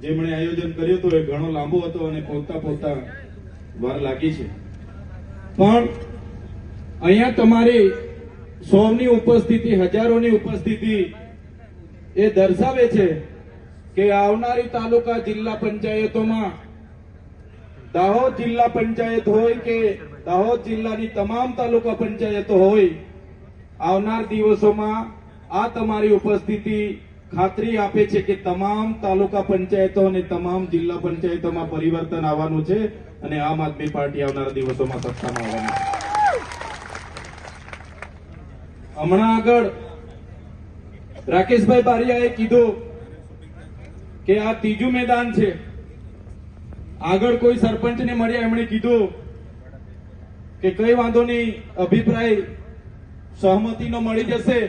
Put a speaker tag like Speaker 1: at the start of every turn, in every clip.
Speaker 1: જેમણે આયોજન કર્યું હતું એ ઘણો લાંબો હતો અને પહોંચતા વાર લાગી છે, પણ અહીંયા તમારી સૌની ઉપસ્થિતિ, હજારોની ઉપસ્થિતિ એ દર્શાવે છે કે આવનારી તાલુકા જિલ્લા પંચાયતોમાં દાહોદ જિલ્લા પંચાયત હોય કે દાહોદ જિલ્લાની તમામ તાલુકા પંચાયતો હોય, આવનાર દિવસોમાં આ તમારી ઉપસ્થિતિ ખાતરી આપે છે કે તમામ તાલુકા પંચાયતો અને તમામ જિલ્લા પંચાયતોમાં પરિવર્તન આવવાનું છે અને આમ આદમી પાર્ટી આવનારા દિવસોમાં સત્તામાં આવવાની છે. હમણાં આગળ રાકેશભાઈ બારિયાએ કીધું કે આ ત્રીજું મેદાન છે. આગળ કોઈ સરપંચને મળ્યા, એમણે કીધું કે કઈ વાંધો નહીં, અભિપ્રાય સહમતિનો મળી જશે.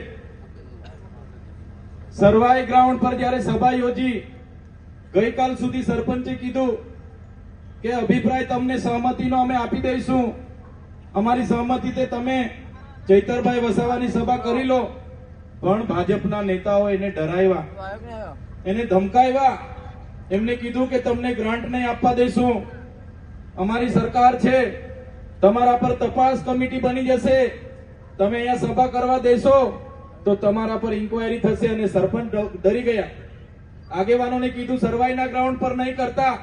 Speaker 1: સરવાઈ ગ્રાઉન્ડ પર જયારે સભા યોજી, ગઈકાલ સુધી સરપંચે કીધું કે અભિપ્રાય તમને સહમતિનો અમે આપી દઈશું, અમારી સહમતિથી તમે ચૈતરભાઈ વસાવાની સભા કરી લો. પણ ભાજપના નેતાઓ એને ડરાવ્યા, એને ધમકાવ્યા. એમને કીધું કે તમને ગ્રાન્ટ નહીં આપવા દઈશું, અમારી સરકાર છે, તમારા પર તપાસ કમિટી બની જશે, તમે અહીંયા સભા કરવા દેશો તો તમારા પર ઇન્કવાયરી થશે. અને સરપંચ ડરી ગયા. આગેવાનોને કીધું સરવાઈના ગ્રાઉન્ડ પર નહીં કરતા,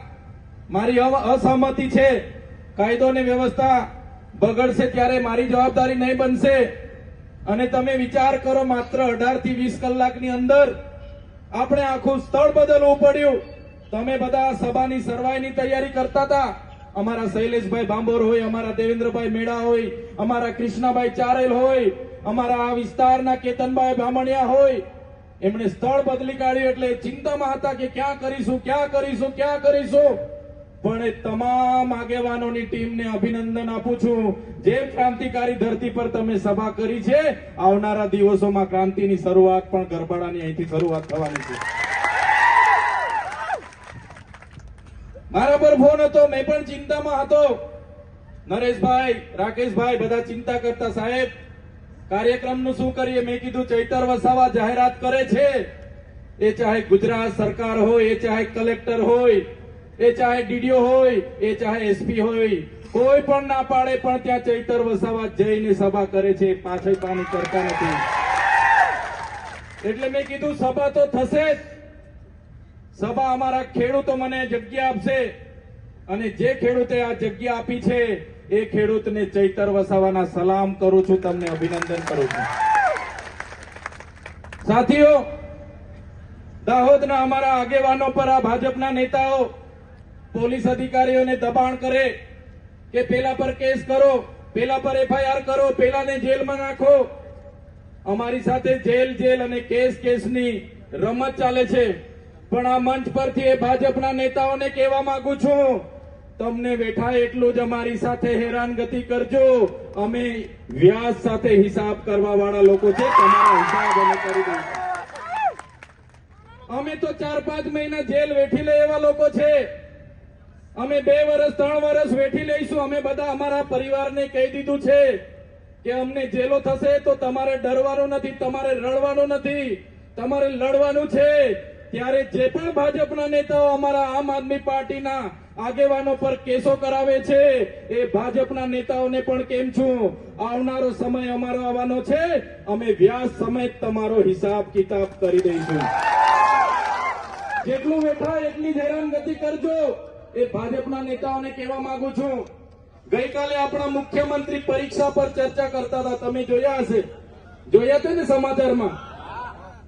Speaker 1: મારી અસહમતિ છે, કાયદો અને વ્યવસ્થા બગડશે ત્યારે મારી જવાબદારી નહીં બનશે. અને તમે વિચાર કરો, માત્ર 18 થી 20 કલાકની અંદર આપણે આખું સ્થળ બદલવું પડ્યું. તમે બધા સભાની સરવાઈની તૈયારી કરતા હતા. અમારા શૈલેષભાઈ ભાંભોર હોય, અમારા દેવેન્દ્રભાઈ મેડા હોય, અમારા કૃષ્ણાભાઈ ચારેલ હોય, અમારા આ વિસ્તારના કેતનભાઈ બામણિયા હોય, એમણે સ્થળ બદલી કાઢ્યું. એટલે ચિંતામાં હતા કે ક્યાં કરીશું, ક્યાં કરીશું, ક્યાં કરીશું. પણ એ તમામ આગેવાનોની ટીમને અભિનંદન આપું છું. જે ક્રાંતિકારી ધરતી પર તમે સભા કરી છે, આવનારા દિવસોમાં ક્રાંતિની શરૂઆત પણ ગરબાડાની અહીંથી શરૂઆત થવાની છે. મારા પર ફોન હતો, મેં પણ ચિંતામાં હતો. નરેશભાઈ, રાકેશભાઈ બધા ચિંતા કરતા, સાહેબ કાર્યક્રમનું શું કરીએ? મેં કીધું ચૈતર વસાવા જાહેરાત કરે છે, એ ચાહે ગુજરાત સરકાર હોય, એ ચાહે કલેક્ટર હોય, એ ચાહે ડીડીઓ હોય, એ ચાહે એસપી હોય, કોઈ પણ ના પાડે, પણ ત્યાં ચૈતર વસાવા જઈને સભા કરે છે, પાછળ પાણી કરતા નથી. એટલે મેં કીધું સભા તો થશે જ. સભા અમારા ખેડૂતો મને જગ્યા આપશે, અને જે ખેડૂતે આ જગ્યા આપી છે એ ખેડૂતને ચૈતર વસાવાના સલામ કરું છું, તમને અભિનંદન કરું છું. સાથીઓ, દાહોદના અમારા આગેવાનો પર આ ભાજપના નેતાઓ, પોલીસ અધિકારીઓને દબાણ કરે કે પેલા પર કેસ કરો, પેલા પર એફઆઈઆર કરો, પેલાને જેલમાં નાખો. અમારી સાથે જેલ અને કેસની રમત ચાલે છે. પણ આ મંચ પરથી એ ભાજપના નેતાઓને કહેવા માંગુ છું, તમને બેઠા એટલું જ અમારી સાથે હેરાનગતિ કરજો. અમે વ્યાજ સાથે હિસાબ કરવા વાળા લોકો છે, તમારા હિસાબ અમે કરી દઈશું. અમે તો 4-5 મહિના જેલ વેઠી લે એવા લોકો છે. અમે 2 વર્ષ 3 વર્ષ વેઠી લઈશું. અમે બધા અમારા પરિવારને કહી દીધું છે કે અમને જેલો થશે તો તમારે ડરવાનું નથી, તમારે રડવાનું નથી, તમારે લડવાનું છે. ત્યારે જે પણ ભાજપના નેતાઓ અમારા આમ આદમી પાર્ટીના આગેવાનો પર કેસો કરાવે છે, એ ભાજપના નેતાઓને પણ કેમ છું, આવનારો સમય અમારો આવવાનો છે, અમે વ્યાજ સમેત તમારો હિસાબ કિતાબ કરી દઈશું. જેટલું બેઠા એટલી જ હેરાનગતિ કરજો, એ ભાજપના નેતાઓને કહેવા માંગુ છું. ગઈકાલે આપણા મુખ્યમંત્રી પરીક્ષા પર ચર્ચા કરતા હતા, તમે જોયા હશે, જોયા છે ને સમાચારમાં.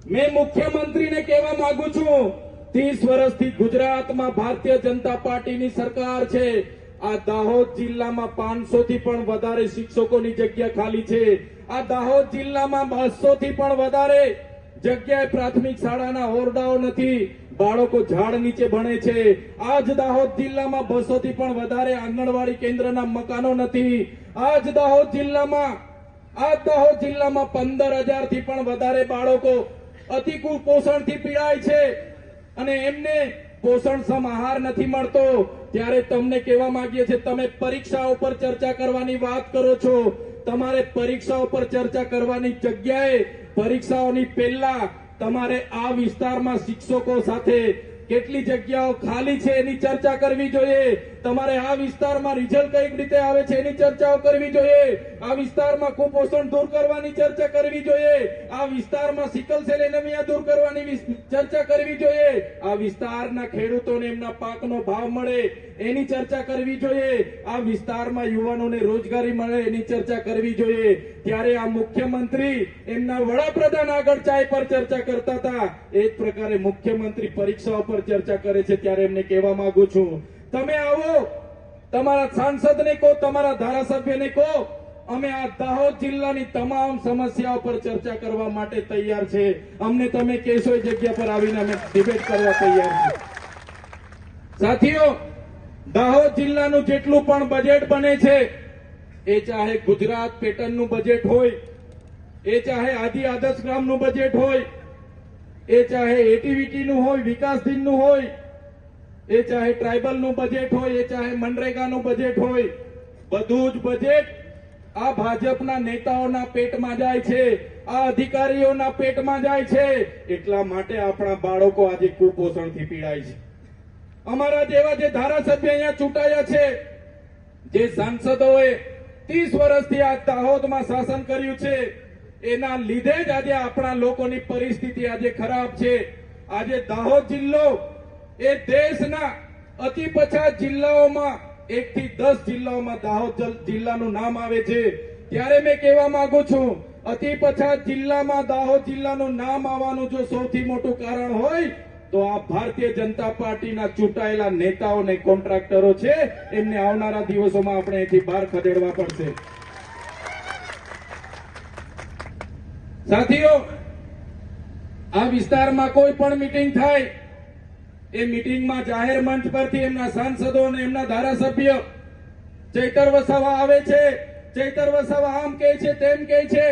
Speaker 1: મેં મુખ્યમંત્રીને કહેવા માંગુ છું, 30 વર્ષથી ગુજરાતમાં ભારતીય જનતા પાર્ટીની સરકાર છે. આ દાહોદ જિલ્લામાં 500 થી પણ વધારે શિક્ષકોની જગ્યા ખાલી છે. આ દાહોદ જિલ્લામાં 200 થી પણ વધારે જગ્યાએ પ્રાથમિક શાળાના ઓરડાઓ નથી, બાળકો ઝાડ નીચે ભણે છે. આજ દાહોદ જિલ્લામાં 200 થી પણ વધારે આંગણવાડી કેન્દ્રના મકાનો નથી. આજ દાહોદ જિલ્લામાં 15,000 થી પણ વધારે બાળકો અતિ કુપોષણથી પીડાય છે, અને એમને પોષણક્ષમ આહાર નથી મળતો. ત્યારે તમને કહેવા માંગીએ છીએ, તમે પરીક્ષાઓ પર ચર્ચા કરવાની વાત કરો છો, તમારે પરીક્ષાઓ પર ચર્ચા કરવાની જગ્યાએ પરીક્ષાઓની પહેલા તમારે આ વિસ્તારમાં શિક્ષકો સાથે કેટલી જગ્યાઓ ખાલી છે એની ચર્ચા કરવી જોઈએ. તમારે આ વિસ્તારમાં રિઝલ્ટ કઈ રીતે આવે છે એની ચર્ચાઓ કરવી જોઈએ. આ વિસ્તારમાં કુપોષણ દૂર કરવાની ચર્ચા કરવી જોઈએ. આ વિસ્તારમાં સિકલ સેલ એનેમિયા દૂર કરવાની ચર્ચા કરવી જોઈએ. આ વિસ્તારના ખેડૂતોને એમના પાકનો ભાવ મળે એની ચર્ચા કરવી જોઈએ. આ વિસ્તારમાં યુવાનોને રોજગારી મળે એની ચર્ચા કરવી જોઈએ. ત્યારે આ મુખ્યમંત્રી એમના વડાપ્રધાન આગળ ચાય પર ચર્ચા કરતા હતા, એ જ પ્રકારે મુખ્યમંત્રી પરીક્ષાઓ પર ચર્ચા કરે છે. ત્યારે એમને કહેવા માંગુ છું, તમે આવો, તમારા સાંસદને કહો, તમારા ધારાસભ્યને કહો, અમે આ દાહોદ જિલ્લાની તમામ સમસ્યાઓ પર ચર્ચા કરવા માટે તૈયાર છે. અમને તમે કહેશો એ જગ્યા પર આવીને અમે ડિબેટ કરવા તૈયાર છે. સાથીઓ, દાહોદ જિલ્લાનું જેટલું પણ બજેટ બને છે, એ ચાહે ગુજરાત પેટર્નનું બજેટ હોય, એ ચાહે આદિ આદર્શ ગ્રામનું બજેટ હોય, એ ચાહે એટીવીટીનું હોય, વિકાસ દિનનું હોય, એ ચાહે ટ્રાઇબલનું બજેટ હોય, એ ચાહે મનરેગાનું બજેટ હોય, બધું જ બજેટ આ ભાજપના નેતાઓના પેટમાં જાય છે, આ અધિકારીઓના પેટમાં જાય છે. એટલા માટે આપણા બાળકો આજે કુપોષણથી પીડાય છે. અમારા જેવા જે ધારાસભ્ય અહીંયા ચૂંટાયા છે, જે સાંસદોએ 30 વર્ષથી આ દાહોદમાં શાસન કર્યું છે, એના લીધે જ આજે આપણા લોકોની પરિસ્થિતિ આજે ખરાબ છે. આજે દાહોદ જિલ્લો એ દેશના અતિ પછાત જિલ્લાઓમાં 1 થી 10 જિલ્લાઓમાં દાહોદ જિલ્લાનું નામ આવે છે. ત્યારે મેં કહેવા માંગુ છું, અતિ પછાત જિલ્લામાં દાહોદ જિલ્લાનું નામ આવવાનું જો સૌથી મોટું કારણ હોય તો આ ભારતીય જનતા પાર્ટીના ચૂંટાયેલા નેતાઓ અને કોન્ટ્રાક્ટરો છે. એમને આવનારા દિવસોમાં આપણે અહીંથી બહાર ખદેડવા પડશે. સાથીઓ, આ વિસ્તારમાં કોઈ પણ મીટિંગ થાય, એ મીટિંગમાં જાહેર મંચ પરથી એમના સાંસદો અને એમના ધારાસભ્ય ચૈતર વસાવા આવે છે. ચૈતર વસાવા આમ કહે છે, તેમ કહે છે.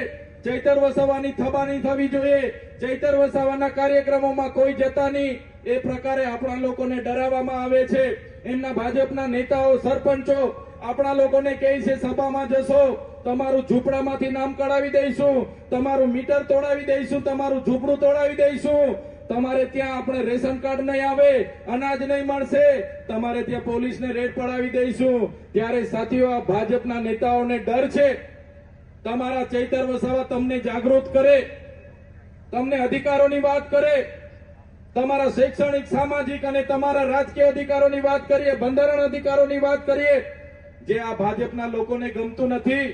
Speaker 1: ચૈતર વસાવાની થબાની થવી જોઈએ. ચૈતર વસાવાના કાર્યક્રમોમાં કોઈ જતા નહીં, એ પ્રકારે આપણા લોકોને ડરાવવામાં આવે છે. એમના ભાજપના નેતાઓ, સરપંચો આપણા લોકોને કહે છે, સભામાં જશો તમારું ઝૂંપડામાંથી નામ કઢાવી દઈશું, તમારું મીટર તોડાવી દઈશું, તમારું ઝૂંપડું તોડાવી દઈશું, તમારે ત્યાં આપણે રેશન કાર્ડ નહીં આવે, અનાજ નહીં મળશે, તમારે ત્યાં પોલીસને રેડ પડાવી દઈશું. ત્યારે સાથીઓ, આ ભાજપના નેતાઓને ડર છે. તમારા ચૈતર વસાવા તમને જાગૃત કરે, તમને અધિકારોની વાત કરે, તમારા શૈક્ષણિક, સામાજિક અને તમારા રાજકીય અધિકારોની વાત કરીએ, બંધારણ અધિકારોની વાત કરીએ, જે આ ભાજપના લોકોને ગમતું નથી.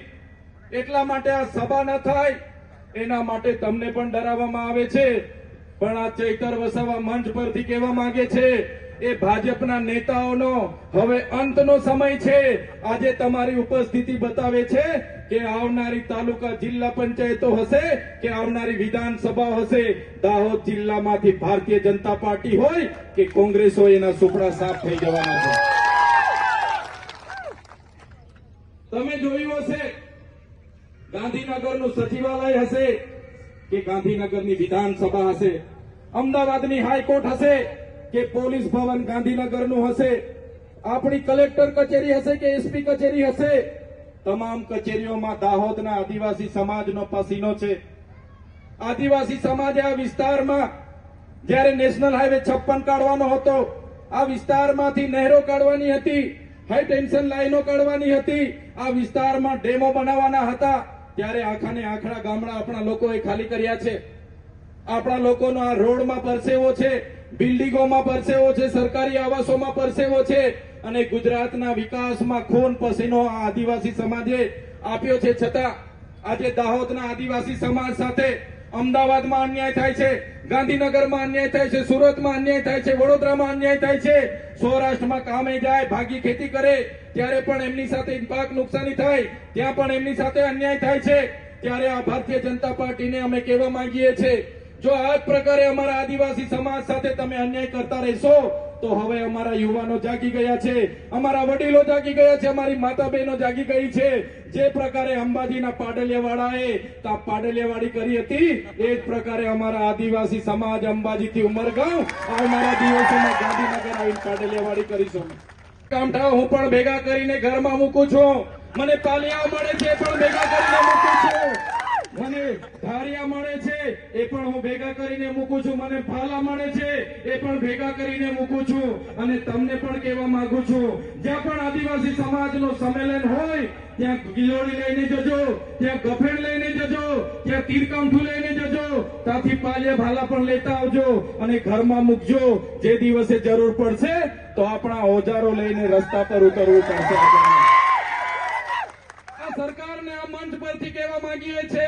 Speaker 1: એટલા માટે આ સભા ન થાય, એના માટે તમને પણ ડરાવવામાં આવે છે. પણ આ ચૈતર વસાવા મંચ પરથી કહેવા માંગે છે, એ ભાજપના નેતાઓનો હવે અંતનો સમય છે. આજે તમારી ઉપસ્થિતિ બતાવે છે કે આવનારી તાલુકા જિલ્લા પંચાયતો હશે કે આવનારી વિધાનસભા હશે, દાહોદ જિલ્લામાંથી ભારતીય જનતા પાર્ટી હોય કે કોંગ્રેસ હોય, એના સુપડા સાફ થઈ જવાના છે. તમે જોયું હશે, ગાંધીનગરનું સચિવાલય હશે કે ગાંધીનગરની વિધાનસભા હશે, અમદાવાદની હાઈકોર્ટ હશે કે પોલીસ ભવન ગાંધીનગરનું હશે, આપણી કલેક્ટર કચેરી હશે કે એસપી કચેરી હશે, તમામ કચેરીઓમાં દાહોદના આદિવાસી સમાજનો પસીનો છે. આદિવાસી સમાજે આ વિસ્તારમાં જ્યારે નેશનલ હાઈવે 56 કાઢવાનો હતો, આ વિસ્તારમાંથી નહેરો કાઢવાની હતી, હાઈ ટેન્શન લાઈનો કાઢવાની હતી, આ વિસ્તારમાં ડેમો બનાવવાના હતા, ત્યારે આખાને આખડા ગામડા આપણા લોકોએ ખાલી કર્યા છે. આપણા લોકોનો આ રોડમાં પરસેવો છે, બિલ્ડિંગોમાં પરસેવો છે, સરકારી આવાસોમાં પરસેવો છે, અને ગુજરાતના વિકાસમાં ખૂન પસીનો આ આદિવાસી સમાજે આપ્યો છે. છતાં આજે દાહોદના આદિવાસી સમાજ સાથે અમદાવાદમાં અન્યાય થાય છે, ગાંધીનગરમાં અન્યાય થાય છે, સુરતમાં અન્યાય થાય છે, વડોદરામાં અન્યાય થાય છે, સૌરાષ્ટ્રમાં કામે જાય, ભાગી ખેતી કરે ત્યારે પણ એમની સાથે પાક નુકસાની થાય, ત્યાં પણ એમની સાથે અન્યાય થાય છે. ત્યારે આ ભારતીય જનતા પાર્ટીને અમે કહેવા માંગીએ છીએ, જો આ જ પ્રકારે અમારા આદિવાસી સમાજ સાથે તમે અન્યાય કરતા રહેશો તો હવે અમારા યુવાનો જાગી ગયા છે, અમારા વડીલો જાગી ગયા છે, અમારી માતા બહેનો જાગી ગઈ છે. જે પ્રકારે અંબાજીના પાડલિયાવાળાએ પાડલિયાવાડી કરી હતી, એ જ પ્રકારે અમારા આદિવાસી સમાજ અંબાજીથી ઉમરગાંવ આવનારા દિવસોમાં ગાંધીનગર આવીને પાડલિયાવાડી કરીશું. કામઠા હું પણ ભેગા કરીને ઘરમાં મૂકું છું, મને પાલિયા મળે છે પણ ભેગા કરીને મૂકું છું. મને ધારિયા મળે છે એ પણ હું ભેગા કરીને મૂકું છું, મને ફાલા મળે છે એ પણ ભેગા કરીને મૂકું છું. અને તમને પણ કહેવા માંગુ છું, જ્યાં પણ આદિવાસી સમાજનો સંમેલન હોય ત્યાં ગિલોડી લઈને જજો, ત્યાં ગફેણ લઈને જજો, ત્યાં તીરકામઠું લઈને જજો, ત્યાંથી પાલિયા ભાલા પણ લેતા આવજો અને ઘરમાં મૂકજો. જે દિવસે જરૂર પડશે તો આપણા ઓજારો લઈને રસ્તા પર ઉતરવું પડશે. આ સરકારને આ મંચ પરથી કહેવા માંગીએ છે,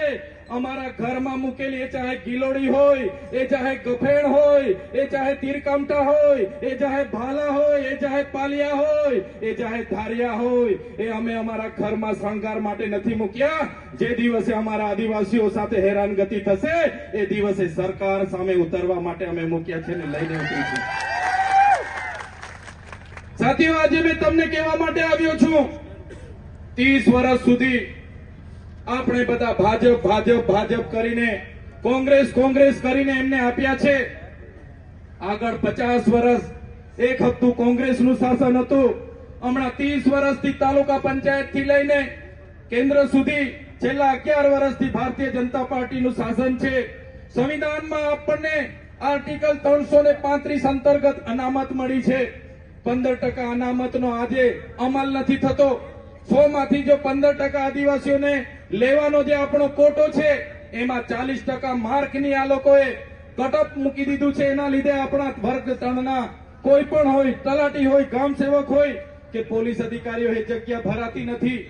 Speaker 1: અમારા ઘરમાં મૂકેલી એ ચાહે ગિલોડી હોય, એ ચાહે ગફેણ હોય, એ ચાહે તીરકામઠા હોય, એ ચાહે ભાલા હોય, એ ચાહે પાલિયા હોય, એ ચાહે ધારિયા હોય, એ અમે અમારા ઘરમાં શણગાર માટે નથી મૂક્યા. જે દિવસે અમારા આદિવાસીઓ સાથે હેરાનગતિ થશે એ દિવસે સરકાર સામે ઉતરવા માટે અમે મૂક્યા છે ને લઈને ઉતરીશું. સાથીઓ, આજે મેં તમને કહેવા માટે આવ્યો છું, 30 વર્ષ સુધી આપણે બધા ભાજપ ભાજપ ભાજપ કરીને, કોંગ્રેસ કોંગ્રેસ કરીને એમને આપ્યા છે. આગળ 50 વર્ષ એક હપ્તું કોંગ્રેસનું શાસન હતું. હમણાં 30 વર્ષથી તાલુકા પંચાયતથી લઈને કેન્દ્ર સુધી છેલ્લા 11 વર્ષથી ભારતીય જનતા પાર્ટીનું શાસન છે. સંવિધાનમાં આપણને આર્ટિકલ 335 અંતર્ગત અનામત મળી છે. 15% અનામતનો આજે અમલ નથી થતો. 100 માંથી જો 15% આદિવાસીઓને લેવાનો જે આપણો કોટો છે એમાં 40% માર્કની આ લોકોએ કટઅપ મૂકી દીધું છે. એના લીધે આપણા વર્ગ 3ના કોઈ પણ હોય, તલાટી હોય, ગામ સેવક હોય કે પોલીસ અધિકારીઓ એ જગ્યા ભરાતી નથી.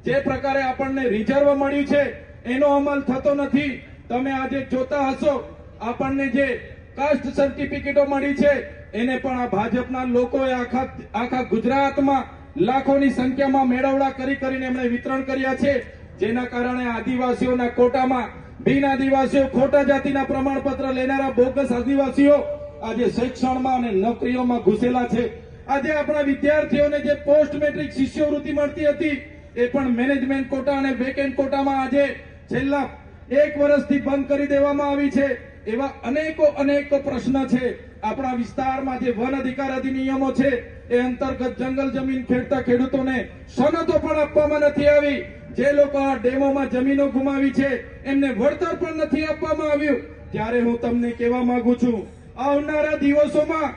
Speaker 1: જે પ્રકારે આપણને રિઝર્વ મળ્યું છે એનો અમલ થતો નથી. તમે આજે જોતા હશો, આપણને જે કાસ્ટ સર્ટિફિકેટો મળી છે એને પણ આ ભાજપના લોકોએ આખા ગુજરાતમાં લાખોની સંખ્યામાં મેળવડા કરીને એમણે વિતરણ કર્યા છે. જેના કારણે આદિવાસીઓના કોટામાં બિન આદિવાસીઓ, ખોટા જાતિના પ્રમાણપત્ર લેનારા બોગસ આદિવાસીઓ આજે શિક્ષણમાં અને નોકરીઓમાં ઘૂસેલા છે. આજે આપણા વિદ્યાર્થીઓને જે પોસ્ટ મેટ્રિક શિષ્યવૃત્તિ મળતી હતી એ પણ મેનેજમેન્ટ કોટા અને વેકેન્ટ કોટામાં આજે છેલ્લા 1 વર્ષથી બંધ કરી દેવામાં આવી છે. એવા અનેકો પ્રશ્ન છે. આપણા વિસ્તારમાં જે વન અધિકાર અધિનિયમો છે એ અંતર્ગત જંગલ જમીન ખેડતા ખેડૂતોને સનતો પણ આપવામાં નથી આવી. જે લોકો આ ડેમોમાં જમીનો ગુમાવી છે એમને વળતર પણ નથી આપવામાં આવ્યું. ત્યારે હું તમને કહેવા માંગુ છું, આવનારા દિવસોમાં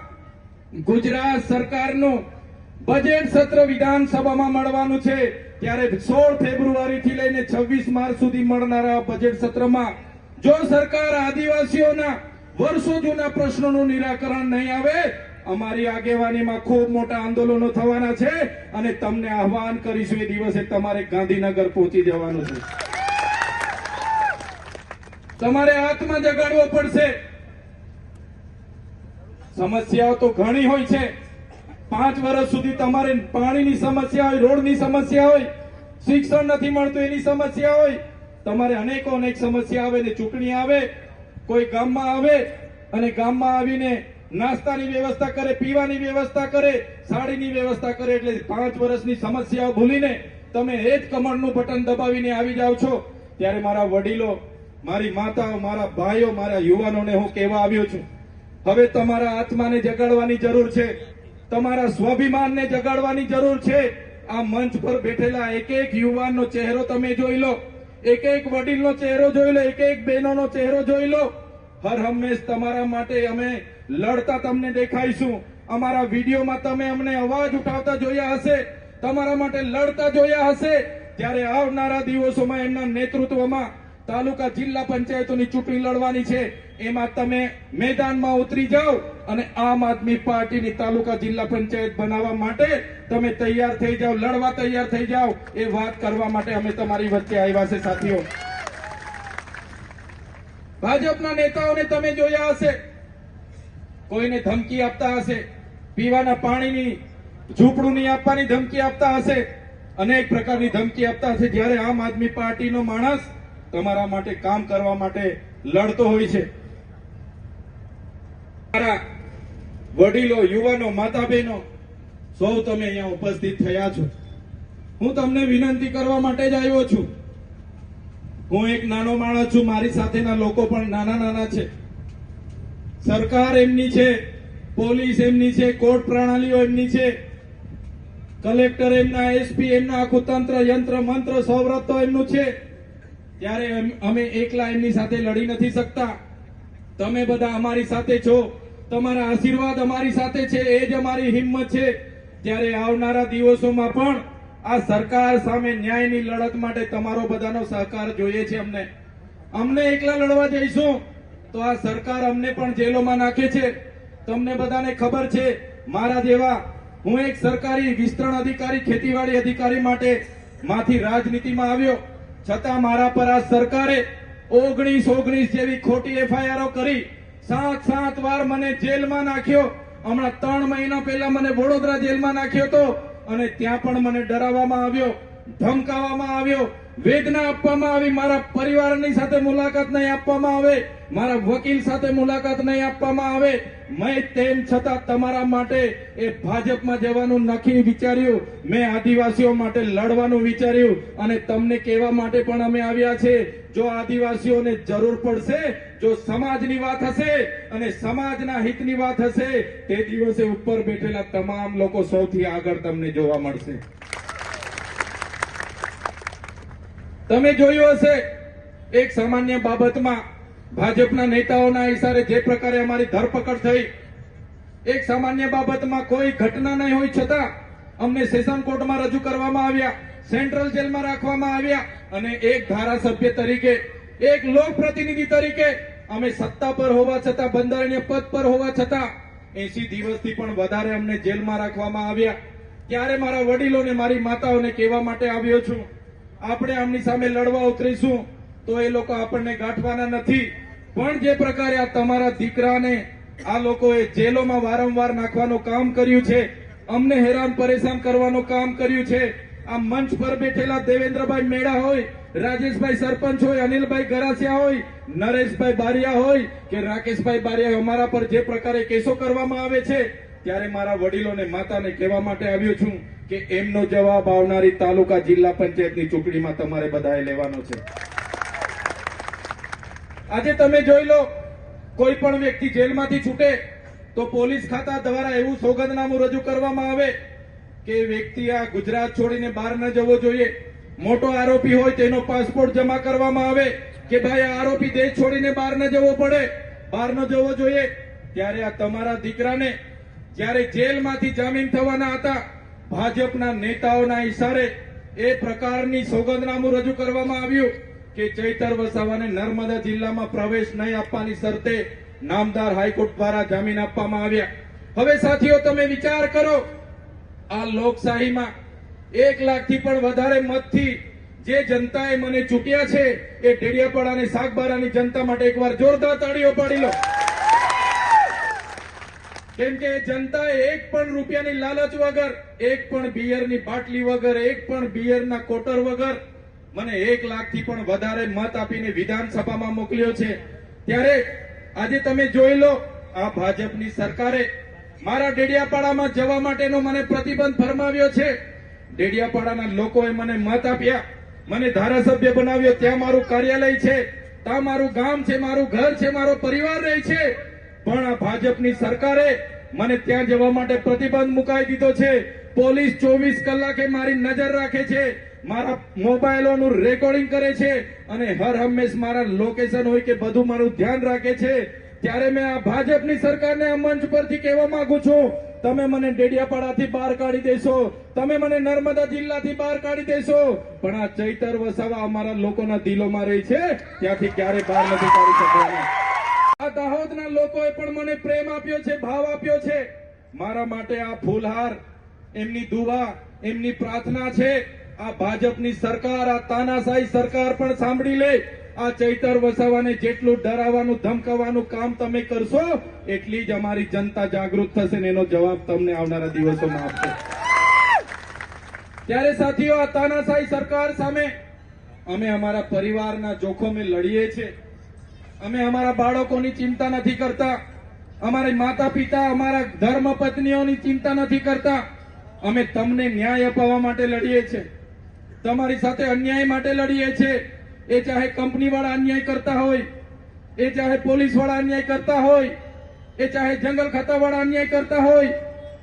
Speaker 1: ગુજરાત સરકારનું બજેટ સત્ર વિધાનસભામાં મળવાનું છે. ત્યારે 16 ફેબ્રુઆરીથી લઈને 26 માર્ચ સુધી મળનારા બજેટ સત્રમાં જો સરકાર આદિવાસીઓના વર્ષો જૂના પ્રશ્નોનું નિરાકરણ નહીં આવે, અમારી આગેવાનીમાં ખૂબ મોટા આંદોલનો થવાના છે અને તમને આહવાન કરીશું એ દિવસે તમારે ગાંધીનગર પહોંચી જવાનું છે. તમારે હાથમાં જગાડવો પડશે. સમસ્યાઓ તો ઘણી હોય છે. 5 વર્ષ સુધી તમારે પાણીની સમસ્યા હોય, રોડની સમસ્યા હોય, શિક્ષણ નથી મળતું એની સમસ્યા હોય, તમારે અનેક સમસ્યા આવે ને ચૂંટણી આવે, કોઈ ગામમાં આવે અને ગામમાં આવીને નાસ્તાની વ્યવસ્થા કરે, પીવાની વ્યવસ્થા કરે, સાડીની વ્યવસ્થા કરે, એટલે 5 વર્ષની સમસ્યાઓ ભૂલીને તમે એ જ કમળનું બટન દબાવીને આવી જાઓ છો. ત્યારે મારા વડીલો, મારી માતાઓ, મારા ભાઈઓ, મારા યુવાનોને હું કહેવા આવ્યો છું, હવે તમારા આત્માને જગાડવાની જરૂર છે. તમારા સ્વાભિમાનને જગાડવાની જરૂર છે. આ મંચ પર બેઠેલા એક યુવાનનો ચહેરો તમે જોઈ લો, એક વડીલનો ચહેરો જોઈ લો, એક બહેનોનો ચહેરો જોઈ લો. હર હંમેશ તમારા માટે અમે લડતા તમને દેખાઈશું. અમારા વિડીયોમાં તમે અમને અવાજ ઉઠાવતા જોયા હશે, તમારા માટે લડતા જોયા હશે. ત્યારે આવનારા દિવસોમાં એમના નેતૃત્વમાં તાલુકા જિલ્લા પંચાયતોની ચૂંટણી લડવાની છે. એમાં તમે મેદાનમાં ઉતરી જાઓ અને આમ આદમી પાર્ટીની તાલુકા જિલ્લા પંચાયત બનાવવા માટે તમે તૈયાર થઈ જાઓ, લડવા તૈયાર થઈ જાઓ. એ વાત કરવા માટે અમે તમારી વચ્ચે આવ્યા છે. સાથીઓ, ભાજપના નેતાઓને તમે જોયા હશે, કોઈને ધમકી આપતા હશે, પીવાના પાણીની ઝૂંપડું નહીં આપવાની ધમકી આપતા હશે, અનેક પ્રકારની ધમકી આપતા હશે. જ્યારે આમ આદમી પાર્ટીનો માણસ તમારા માટે કામ કરવા માટે લડતો હોય છે. વડીલો, યુવાનો, માતા બહેનો સૌ તમે અહીંયા ઉપસ્થિત થયા છો. હું તમને વિનંતી કરવા માટે જ આવ્યો છું. હું એક નાનો માણસ છું, મારી સાથેના લોકો પણ નાના છે. સરકાર એમની છે, પોલીસ એમની છે, કોર્ટ પ્રણાલીઓ એમની છે, કલેક્ટર એમના, એસપી એમના, આખું તંત્ર યંત્ર મંત્ર સૌરત તો એમનું છે. ત્યારે અમે એકલા એમની સાથે લડી નથી શકતા. તમે બધા અમારી સાથે છો, તમારા આશીર્વાદ અમારી સાથે છે, એ જ અમારી હિંમત છે. ત્યારે આવનારા દિવસોમાં પણ આ સરકાર સામે ન્યાયની લડત માટે તમારો બધાનો સહકાર જોઈએ છે. અમને એકલા લડવા જઈશું તો આ સરકાર અમને પણ જેલોમાં નાખે છે. તમને બધાને ખબર છે, મારા જેવા હું એક સરકારી વિસ્તરણ અધિકારી, ખેતીવાડી અધિકારી માટે માંથી રાજનીતિમાં આવ્યો, છતાં મારા પર આ સરકારે 19 જેવી ખોટી એફઆઈઆરો કરી 7 વાર મને જેલમાં નાખ્યો. હમણાં 3 મહિના પહેલા મને વડોદરા જેલમાં નાખ્યો હતો અને ત્યાં પણ મને ડરાવવામાં આવ્યો, ધમકાવવામાં આવ્યો, વેદના આપવામાં આવી. મારા પરિવારની સાથે મુલાકાત નહીં આપવામાં આવે, મારા વકીલ સાથે મુલાકાત નહીં આપવામાં આવે. મેં તેમ છતાં તમારા માટે એ ભાજપમાં જવાનું નક્કી વિચાર્યું. મેં આદિવાસીઓ માટે લડવાનું વિચાર્યું અને તમને કહેવા માટે પણ અમે આવ્યા છે. જો આદિવાસીઓને જરૂર પડશે, જો સમાજની વાત હશે અને સમાજના હિતની વાત હશે, તે દિવસે ઉપર બેઠેલા તમામ લોકો સૌથી આગળ તમને જોવા મળશે. તમે જોયું હશે, એક સામાન્ય બાબતમાં ભાજપના નેતાઓના ઇશારે જે પ્રકારે અમારી ધરપકડ થઈ, એક સામાન્ય બાબતમાં કોઈ ઘટના નહીં હોય છતાં અમને સેશન કોર્ટમાં રજૂ કરવામાં આવ્યા, સેન્ટ્રલ જેલમાં રાખવામાં આવ્યા અને એક ધારાસભ્ય તરીકે, એક લોકપ્રતિનિધિ તરીકે અમે સત્તા પર હોવા છતાં, બંધારણીય પદ પર હોવા છતાં 80 દિવસથી પણ વધારે અમને જેલમાં રાખવામાં આવ્યા. ત્યારે મારા વડીલોને, મારી માતાઓને કહેવા માટે આવ્યો છું, આપણે આમની સામે લડવા ઉતરીશું તો એ લોકો આપણને ગાંઠવાના નથી. પણ જે પ્રકારે આ તમારા દીકરાને આ લોકોએ જેલોમાં વારંવાર નાખવાનું કામ કર્યું છે, અમને હેરાન પરેશાન કરવાનું કામ કર્યું છે, આ મંચ પર બેઠેલા દેવેન્દ્રભાઈ મેડા હોય, રાજેશભાઈ સરપંચ હોય, અનિલભાઈ ગરાસિયા હોય, નરેશભાઈ બારિયા હોય કે રાકેશભાઈ બારિયા, અમારા પર જે પ્રકારે કેસો કરવામાં આવે છે, ત્યારે મારા વડીલોને, માતાને કહેવા માટે આવ્યો છું કે એમનો જવાબ આવનારી તાલુકા જિલ્લા પંચાયતની ચૂંટણીમાં તમારે બધાએ લેવાનો છે. આજે તમે જોઈ લો, કોઈ પણ વ્યક્તિ જેલમાંથી છૂટે તો પોલીસ ખાતા દ્વારા એવું સોગંદનામું રજૂ કરવામાં આવે કે વ્યક્તિ આ ગુજરાત છોડીને બહાર ન જવો જોઈએ. મોટો આરોપી હોય તેનો પાસપોર્ટ જમા કરવામાં આવે કે ભાઈ આ આરોપી દેશ છોડીને બહાર ન જવો પડે, બહાર ન જવો જોઈએ. ત્યારે આ તમારા દીકરાને જ્યારે જેલમાંથી જામીન થવાના હતા, ભાજપના નેતાઓના ઇશારે એ પ્રકારની સોગંદનામું રજૂ કરવામાં આવ્યું કે ચૈતર વસાવાને નર્મદા જિલ્લામાં પ્રવેશ નહીં આપવાની શરતે નામદાર હાઈકોર્ટ દ્વારા જામીન આપવામાં આવ્યા. હવે સાથીઓ, તમે વિચાર કરો, આ લોકશાહીમાં 1 લાખથી પણ વધારે મતથી જે જનતાએ મને ચૂંટ્યા છે, એ ડેડિયાપાડા અને સાગબારાની જનતા માટે એકવાર જોરદાર તાળીઓ પાડી લો. કેમ કે જનતાએ 1 પણ રૂપિયાની લાલચ વગર, 1 પણ બિયરની બાટલી વગર, 1 પણ બિયરના કોટર વગર મને 1 લાખથી પણ વધારે મત આપીને વિધાનસભામાં મોકલ્યો છે. ત્યારે આજે તમે જોઈ લો, આ ભાજપની સરકારે મારા ડેડિયાપાડામાં જવા માટેનો મને પ્રતિબંધ ફરમાવ્યો છે. ડેડિયાપાડાના લોકોએ મને મત આપ્યા, મને ધારાસભ્ય બનાવ્યો, ત્યાં મારું કાર્યાલય છે, ત્યાં મારું ગામ છે, મારું ઘર છે, મારો પરિવાર રહે છે. પણ આ ભાજપની સરકારે મને ત્યાં જવા માટે પ્રતિબંધ મુકાઈ દીધો છે. પોલીસ 24 કલાકે મારી નજર રાખે છે, મારા મોબાઈલોનું રેકોર્ડિંગ કરે છે અને હર હંમેશ મારા લોકેશન હોય કે બધું મારું ધ્યાન રાખે છે. ત્યારે મેં આ ભાજપની સરકારને આ મંચ પરથી કહેવા માંગુ છું, તમે મને ડેડિયાપાડાથી બહાર કાઢી દેશો, તમે મને નર્મદા જિલ્લાથી બહાર કાઢી દેશો, પણ આ ચૈતર વસાવા અમારા લોકોના દિલોમાં રહી છે, ત્યાંથી ક્યારે બહાર નથી કાઢી શકવાના. આ દાહોદના લોકોએ પણ મને પ્રેમ આપ્યો છે, ભાવ આપ્યો છે. મારા માટે આ ફૂલહાર એમની દુઆ, એમની પ્રાર્થના છે. આ ભાજપની સરકાર, આ તાનાશાહી સરકાર પણ સાંભળી લે. આ ચૈતર વસાવાને જેટલું ડરાવવાનું, ધમકાવવાનું કામ તમે કરશો, એટલી જ અમારી જનતા જાગૃત થશે ને એનો જવાબ તમને આવનારા દિવસોમાં આપશે. ત્યારે સાથીઓ, આ તાનાશાહી સરકાર સામે અમે અમારા પરિવારના જોખમે લડીએ છીએ. અમે અમારા બાળકોની ચિંતા નથી કરતા, અમારી માતા પિતા, અમારા ધર્મ પત્નીઓની ચિંતા નથી કરતા. અમે તમને ન્યાય અપાવવા માટે લડીએ છીએ, તમારી સાથે અન્યાય માટે લડીએ છીએ. એ ચાહે કંપની વાળા અન્યાય કરતા હોય, એ ચાહે પોલીસ વાળા અન્યાય કરતા હોય, એ ચાહે જંગલ ખાતા વાળા અન્યાય કરતા હોય,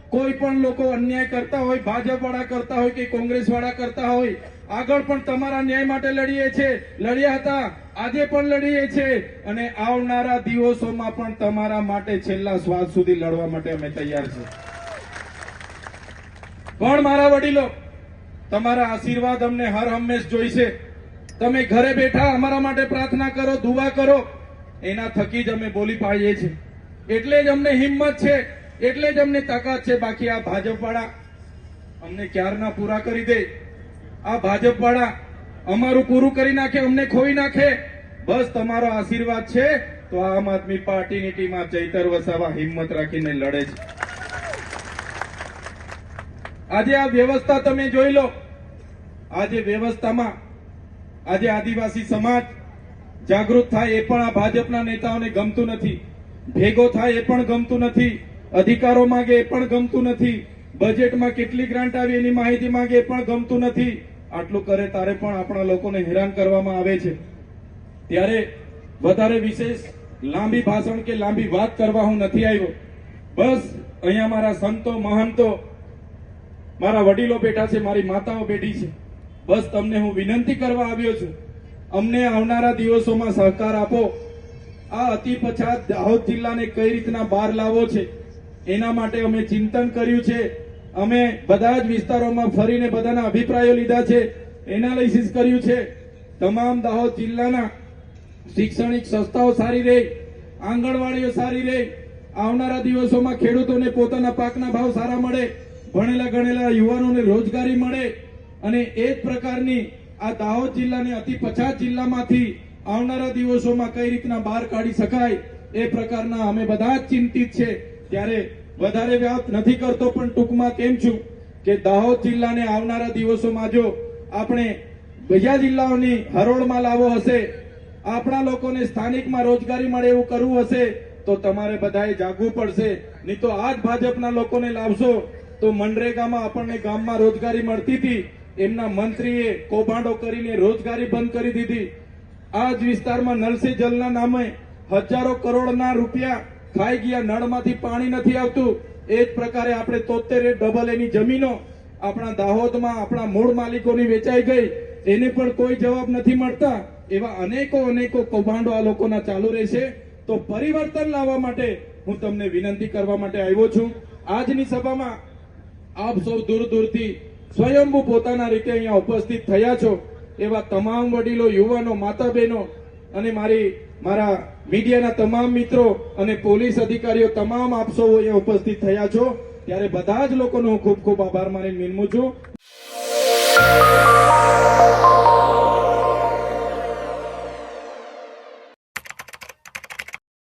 Speaker 1: કોઈ પણ લોકો અન્યાય કરતા હોય, ભાજપ વાળા કરતા હોય કે કોંગ્રેસ વાળા કરતા હોય, આગળ પણ તમારા ન્યાય માટે લડીએ છીએ, લડ્યા હતા, આજે પણ લડીએ છીએ અને આવનારા દિવસોમાં પણ તમારા માટે છેલ્લા શ્વાસ સુધી લડવા માટે અમે તૈયાર છીએ. પણ મારા વડીલો, તમારા આશીર્વાદ અમને હર હંમેશ જોઈશે. તમે ઘરે બેઠા અમારા માટે પ્રાર્થના કરો, દુઆ કરો, એના થકી જ અમે બોલી પાડીએ છીએ. એટલે જ અમને હિંમત છે, એટલે જ અમને તાકાત છે. બાકી આ ભાજપવાળા અમને ક્યારના પૂરા કરી દે, આ ભાજપવાળા અમારું પૂરું કરી નાખે, અમને ખોઈ નાખે. બસ તમારો આશીર્વાદ છે તો આમ આદમી પાર્ટીની ટીમ આ ચૈતર વસાવા હિંમત રાખીને લડે છે. આજે આ વ્યવસ્થા તમે જોઈ લો. આજે વ્યવસ્થામાં આજે આદિવાસી સમાજ જાગૃત થાય એ પણ આ ભાજપના નેતાઓને ગમતું નથી. ભેગો થાય એ પણ ગમતું નથી. અધિકારો માંગે એ પણ ગમતું નથી. બજેટમાં કેટલી ગ્રાન્ટ આવી એની માહિતી માંગે એ પણ ગમતું નથી. આટલું કરે તારે પણ આપણા લોકોને હેરાન કરવામાં આવે છે. ત્યારે વધારે વિશેષ લાંબી ભાષણ કે લાંબી વાત કરવા હું નથી આવ્યો. બસ અહીંયા મારા સંતો, મહંતો, મારા વડીલો બેઠા છે, મારી માતાઓ બેઠી છે. બસ તમને હું વિનંતી કરવા આવ્યો છું, અમને આવનારા દિવસોમાં સહકાર આપો. આ અતિ પછાત દાહોદ જિલ્લાને કઈ રીતના બહાર લાવવો છે એના માટે અમે ચિંતન કર્યું છે. અમે બધા જ વિસ્તારોમાં ફરીને બધાના અભિપ્રાયો લીધા છે, એનાલિસિસ કર્યું છે. તમામ દાહોદ જિલ્લાના શૈક્ષણિક સંસ્થાઓ સારી રહે, આંગણવાડીઓ સારી રહે, આવનારા દિવસોમાં ખેડૂતોને પોતાના પાકના ભાવ સારા મળે, ભણેલા ગણેલા યુવાનોને રોજગારી મળે અને એ જ પ્રકારની આ દાહોદ જિલ્લાને અતિ પછાત જિલ્લામાંથી આવનારા દિવસોમાં કઈ રીતના બહાર કાઢી શકાય એ પ્રકારના અમે બધા જ ચિંતિત છે. ત્યારે વધારે વાત નથી કરતો, પણ ટૂંકમાં કેમ છું કે દાહોદ જિલ્લાને આવનારા દિવસોમાં જો આપણે બીજા જિલ્લાઓની હરોળમાં લાવવો હશે, આપણા લોકોને સ્થાનિકમાં રોજગારી મળે એવું કરવું હશે તો તમારે બધાએ જાગવું પડશે. નહીં તો આ જ ભાજપના લોકોને લાવશો તો મનરેગામાં આપણને ગામમાં રોજગારી મળતી હતી, એમના મંત્રીએ કૌભાંડો કરીને રોજગારી બંધ કરી દીધી. આ જ વિસ્તારમાં નલ સે જલના નામે હજારો કરોડના રૂપિયા ખાઈ ગયા, નળમાંથી પાણી નથી આવતું. એ જ પ્રકારે આપણે 73 ડબલ એની જમીનો આપણા દાહોદમાં આપણા મૂળ માલિકોની વેચાઈ ગઈ, એને પણ કોઈ જવાબ નથી મળતા. એવા અનેકો કૌભાંડો આ લોકોના ચાલુ રહેશે. તો પરિવર્તન લાવવા માટે હું તમને વિનંતી કરવા માટે આવ્યો છું. આજની સભામાં આપ સૌ દૂર દૂરથી સ્વયંભૂ પોતાના રીતે અહીંયા ઉપસ્થિત થયા છો. એવા તમામ વડીલો, યુવાનો, માતા બહેનો અને મારા મીડિયાના તમામ મિત્રો અને પોલીસ અધિકારીઓ તમામ આપ સૌ અહીંયા ઉપસ્થિત થયા છો. ત્યારે બધા જ લોકોનો હું ખૂબ ખૂબ આભાર માની વિનમું છું.